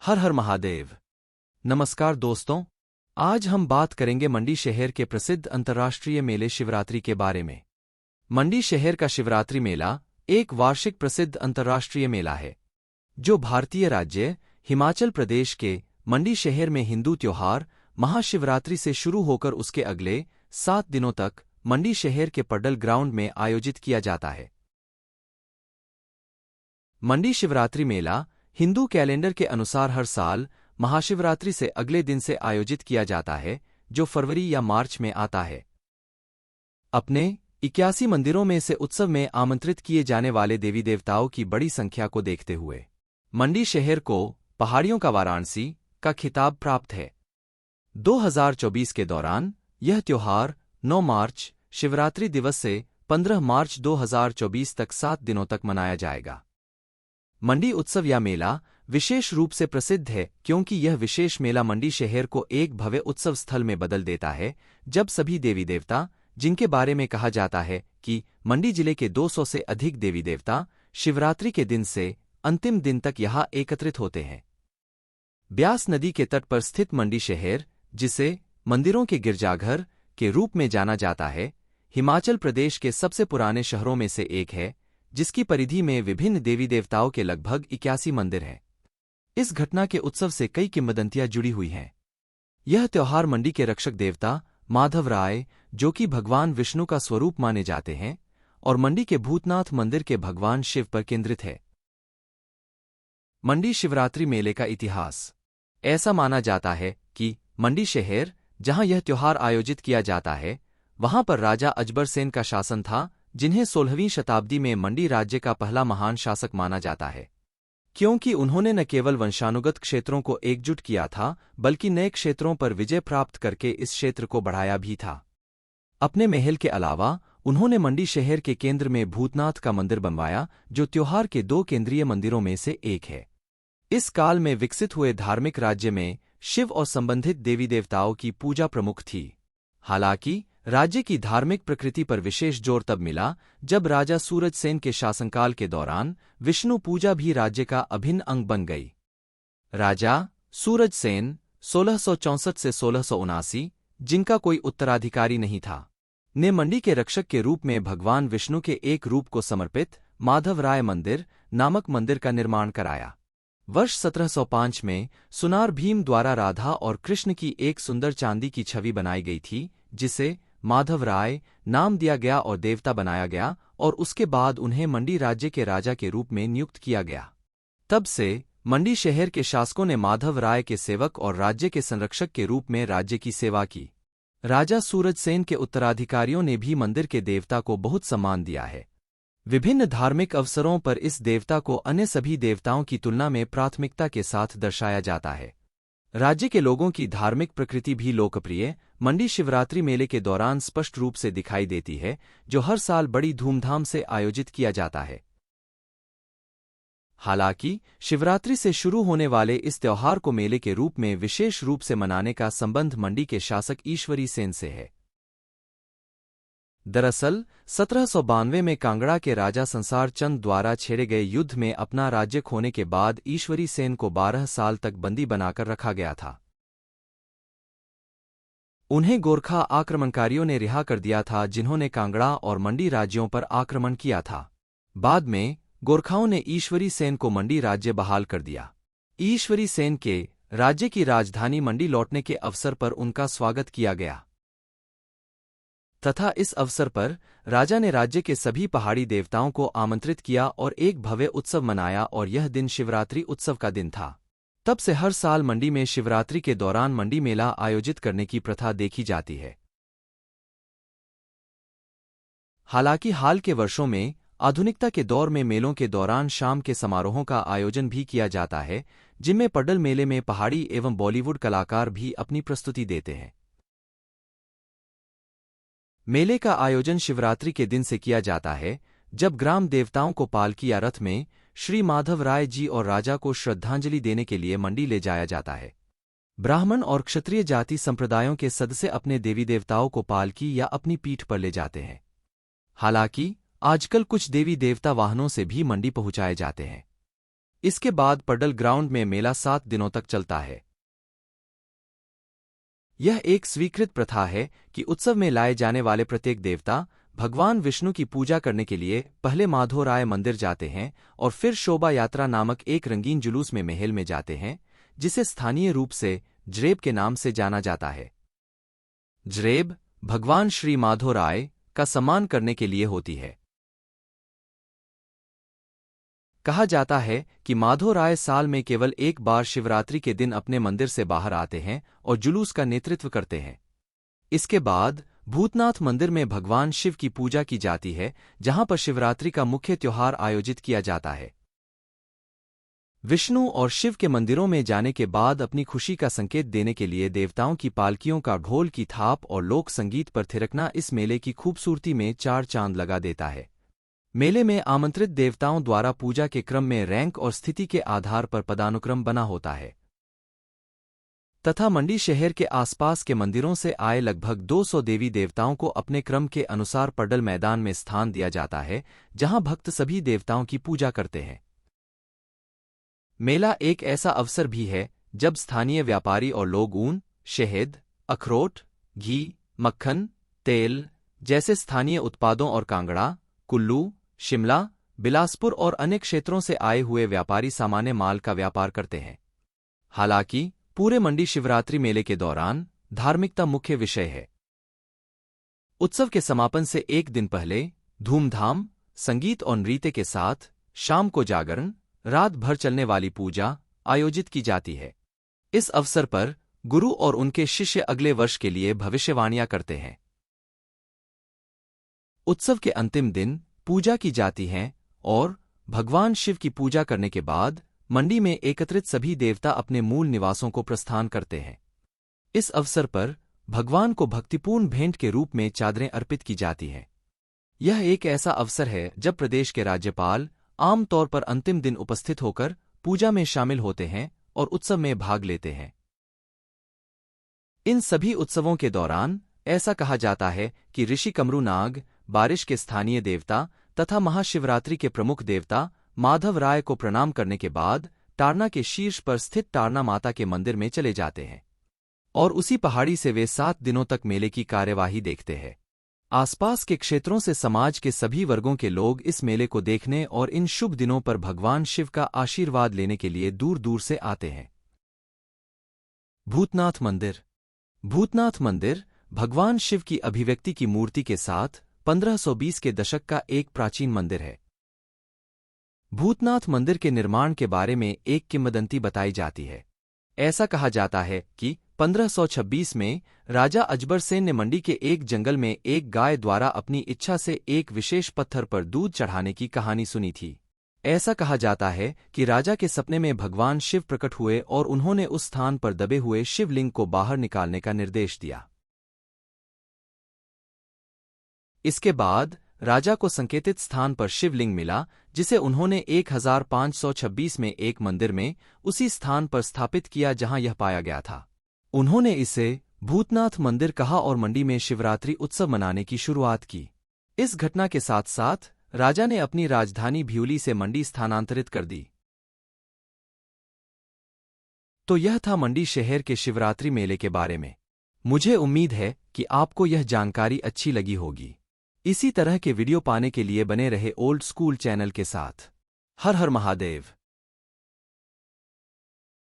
हर हर महादेव। नमस्कार दोस्तों, आज हम बात करेंगे मंडी शहर के प्रसिद्ध अंतर्राष्ट्रीय मेले शिवरात्रि के बारे में। मंडी शहर का शिवरात्रि मेला एक वार्षिक प्रसिद्ध अंतर्राष्ट्रीय मेला है, जो भारतीय राज्य हिमाचल प्रदेश के मंडी शहर में हिंदू त्योहार महाशिवरात्रि से शुरू होकर उसके अगले 7 दिनों तक मंडी शहर के पड्डल ग्राउंड में आयोजित किया जाता है। मंडी शिवरात्रि मेला हिंदू कैलेंडर के अनुसार हर साल महाशिवरात्रि से अगले दिन से आयोजित किया जाता है, जो फरवरी या मार्च में आता है। अपने 81 मंदिरों में से उत्सव में आमंत्रित किए जाने वाले देवी देवताओं की बड़ी संख्या को देखते हुए मंडी शहर को पहाड़ियों का वाराणसी का खिताब प्राप्त है। 2024 के दौरान यह त्योहार 9 मार्च शिवरात्रि दिवस से 15 मार्च 2024 तक 7 दिनों तक मनाया जाएगा। मंडी उत्सव या मेला विशेष रूप से प्रसिद्ध है क्योंकि यह विशेष मेला मंडी शहर को एक भव्य उत्सव स्थल में बदल देता है, जब सभी देवी देवता, जिनके बारे में कहा जाता है कि मंडी जिले के 200 से अधिक देवी देवता शिवरात्रि के दिन से अंतिम दिन तक यहाँ एकत्रित होते हैं। ब्यास नदी के तट पर स्थित मंडी शहर, जिसे मंदिरों के गिरजाघर के रूप में जाना जाता है, हिमाचल प्रदेश के सबसे पुराने शहरों में से एक है, जिसकी परिधि में विभिन्न देवी देवताओं के लगभग 81 मंदिर हैं। इस घटना के उत्सव से कई किंवदंतियां जुड़ी हुई हैं। यह त्योहार मंडी के रक्षक देवता माधव राय, जो कि भगवान विष्णु का स्वरूप माने जाते हैं, और मंडी के भूतनाथ मंदिर के भगवान शिव पर केंद्रित है। मंडी शिवरात्रि मेले का इतिहास। ऐसा माना जाता है कि मंडी शहर, जहां यह त्योहार आयोजित किया जाता है, वहां पर राजा अजबर सेन का शासन था, जिन्हें 16वीं शताब्दी में मंडी राज्य का पहला महान शासक माना जाता है, क्योंकि उन्होंने न केवल वंशानुगत क्षेत्रों को एकजुट किया था, बल्कि नए क्षेत्रों पर विजय प्राप्त करके इस क्षेत्र को बढ़ाया भी था। अपने महल के अलावा उन्होंने मंडी शहर के केंद्र में भूतनाथ का मंदिर बनवाया, जो त्योहार के 2 केंद्रीय मंदिरों में से एक है। इस काल में विकसित हुए धार्मिक राज्य में शिव और संबंधित देवी देवताओं की पूजा प्रमुख थी। हालांकि राज्य की धार्मिक प्रकृति पर विशेष जोर तब मिला जब राजा सूरज सेन के शासनकाल के दौरान विष्णु पूजा भी राज्य का अभिन्न अंग बन गई। राजा सूरज सेन 1664 से 1679, जिनका कोई उत्तराधिकारी नहीं था, ने मंडी के रक्षक के रूप में भगवान विष्णु के एक रूप को समर्पित माधव राय मंदिर नामक मंदिर का निर्माण कराया। वर्ष 1705 में सुनार भीम द्वारा राधा और कृष्ण की एक सुंदर चांदी की छवि बनाई गई थी, जिसे माधव राय नाम दिया गया और देवता बनाया गया, और उसके बाद उन्हें मंडी राज्य के राजा के रूप में नियुक्त किया गया। तब से मंडी शहर के शासकों ने माधव राय के सेवक और राज्य के संरक्षक के रूप में राज्य की सेवा की। राजा सूरज सेन के उत्तराधिकारियों ने भी मंदिर के देवता को बहुत सम्मान दिया है। विभिन्न धार्मिक अवसरों पर इस देवता को अन्य सभी देवताओं की तुलना में प्राथमिकता के साथ दर्शाया जाता है। राज्य के लोगों की धार्मिक प्रकृति भी लोकप्रिय मंडी शिवरात्रि मेले के दौरान स्पष्ट रूप से दिखाई देती है, जो हर साल बड़ी धूमधाम से आयोजित किया जाता है। हालांकि शिवरात्रि से शुरू होने वाले इस त्योहार को मेले के रूप में विशेष रूप से मनाने का संबंध मंडी के शासक ईश्वरी सेन से है। दरअसल 1792 में कांगड़ा के राजा संसार चंद द्वारा छेड़े गए युद्ध में अपना राज्य खोने के बाद ईश्वरी सेन को 12 साल तक बंदी बनाकर रखा गया था। उन्हें गोरखा आक्रमणकारियों ने रिहा कर दिया था, जिन्होंने कांगड़ा और मंडी राज्यों पर आक्रमण किया था। बाद में गोरखाओं ने ईश्वरी सेन को मंडी राज्य बहाल कर दिया। ईश्वरी सेन के राज्य की राजधानी मंडी लौटने के अवसर पर उनका स्वागत किया गया तथा इस अवसर पर राजा ने राज्य के सभी पहाड़ी देवताओं को आमंत्रित किया और एक भव्य उत्सव मनाया, और यह दिन शिवरात्रि उत्सव का दिन था। तब से हर साल मंडी में शिवरात्रि के दौरान मंडी मेला आयोजित करने की प्रथा देखी जाती है। हालांकि हाल के वर्षों में आधुनिकता के दौर में मेलों के दौरान शाम के समारोहों का आयोजन भी किया जाता है, जिनमें पड्डल मेले में पहाड़ी एवं बॉलीवुड कलाकार भी अपनी प्रस्तुति देते हैं। मेले का आयोजन शिवरात्रि के दिन से किया जाता है, जब ग्राम देवताओं को पालकी या रथ में श्री माधव राय जी और राजा को श्रद्धांजलि देने के लिए मंडी ले जाया जाता है। ब्राह्मण और क्षत्रिय जाति संप्रदायों के सदस्य अपने देवी देवताओं को पालकी या अपनी पीठ पर ले जाते हैं। हालांकि आजकल कुछ देवी देवता वाहनों से भी मंडी पहुंचाए जाते हैं। इसके बाद पडल ग्राउंड में मेला 7 दिनों तक चलता है। यह एक स्वीकृत प्रथा है कि उत्सव में लाए जाने वाले प्रत्येक देवता भगवान विष्णु की पूजा करने के लिए पहले माधोराय मंदिर जाते हैं और फिर शोभा यात्रा नामक एक रंगीन जुलूस में महल में जाते हैं, जिसे स्थानीय रूप से जरेब के नाम से जाना जाता है। जरेब भगवान श्री माधोराय का सम्मान करने के लिए होती है। कहा जाता है कि माधोराय साल में केवल एक बार शिवरात्रि के दिन अपने मंदिर से बाहर आते हैं और जुलूस का नेतृत्व करते हैं। इसके बाद भूतनाथ मंदिर में भगवान शिव की पूजा की जाती है, जहां पर शिवरात्रि का मुख्य त्योहार आयोजित किया जाता है। विष्णु और शिव के मंदिरों में जाने के बाद अपनी खुशी का संकेत देने के लिए देवताओं की पालकियों का ढोल की थाप और लोक संगीत पर थिरकना इस मेले की खूबसूरती में चार चांद लगा देता है। मेले में आमंत्रित देवताओं द्वारा पूजा के क्रम में रैंक और स्थिति के आधार पर पदानुक्रम बना होता है तथा मंडी शहर के आसपास के मंदिरों से आए लगभग 200 देवी देवताओं को अपने क्रम के अनुसार पडल मैदान में स्थान दिया जाता है, जहां भक्त सभी देवताओं की पूजा करते हैं। मेला एक ऐसा अवसर भी है जब स्थानीय व्यापारी और लोग ऊन, शहद, अखरोट, घी, मक्खन, तेल जैसे स्थानीय उत्पादों और कांगड़ा, कुल्लू, शिमला, बिलासपुर और अन्य क्षेत्रों से आए हुए व्यापारी सामान्य माल का व्यापार करते हैं। हालांकि पूरे मंडी शिवरात्रि मेले के दौरान धार्मिकता मुख्य विषय है। उत्सव के समापन से एक दिन पहले धूमधाम, संगीत और नृत्य के साथ शाम को जागरण, रात भर चलने वाली पूजा आयोजित की जाती है। इस अवसर पर गुरु और उनके शिष्य अगले वर्ष के लिए भविष्यवाणियां करते हैं। उत्सव के अंतिम दिन पूजा की जाती है और भगवान शिव की पूजा करने के बाद मंडी में एकत्रित सभी देवता अपने मूल निवासों को प्रस्थान करते हैं। इस अवसर पर भगवान को भक्तिपूर्ण भेंट के रूप में चादरें अर्पित की जाती हैं। यह एक ऐसा अवसर है जब प्रदेश के राज्यपाल आम तौर पर अंतिम दिन उपस्थित होकर पूजा में शामिल होते हैं और उत्सव में भाग लेते हैं। इन सभी उत्सवों के दौरान ऐसा कहा जाता है कि ऋषि कमरू नाग, बारिश के स्थानीय देवता तथा महाशिवरात्रि के प्रमुख देवता माधव राय को प्रणाम करने के बाद टारना के शीर्ष पर स्थित टारना माता के मंदिर में चले जाते हैं और उसी पहाड़ी से वे 7 दिनों तक मेले की कार्यवाही देखते हैं। आसपास के क्षेत्रों से समाज के सभी वर्गों के लोग इस मेले को देखने और इन शुभ दिनों पर भगवान शिव का आशीर्वाद लेने के लिए दूर दूर से आते हैं। भूतनाथ मंदिर। भूतनाथ मंदिर भगवान शिव की अभिव्यक्ति की मूर्ति के साथ 1520 के दशक का एक प्राचीन मंदिर है। भूतनाथ मंदिर के निर्माण के बारे में एक किंवदंती बताई जाती है। ऐसा कहा जाता है कि 1526 में राजा अजबर सेन ने मंडी के एक जंगल में एक गाय द्वारा अपनी इच्छा से एक विशेष पत्थर पर दूध चढ़ाने की कहानी सुनी थी। ऐसा कहा जाता है कि राजा के सपने में भगवान शिव प्रकट हुए और उन्होंने उस स्थान पर दबे हुए शिवलिंग को बाहर निकालने का निर्देश दिया। इसके बाद राजा को संकेतित स्थान पर शिवलिंग मिला, जिसे उन्होंने 1526 में एक मंदिर में उसी स्थान पर स्थापित किया जहां यह पाया गया था। उन्होंने इसे भूतनाथ मंदिर कहा और मंडी में शिवरात्रि उत्सव मनाने की शुरुआत की। इस घटना के साथ साथ राजा ने अपनी राजधानी भिवली से मंडी स्थानांतरित कर दी। तो यह था मंडी शहर के शिवरात्रि मेले के बारे में। मुझे उम्मीद है कि आपको यह जानकारी अच्छी लगी होगी। इसी तरह के वीडियो पाने के लिए बने रहे ओल्ड स्कूल चैनल के साथ। हर हर महादेव।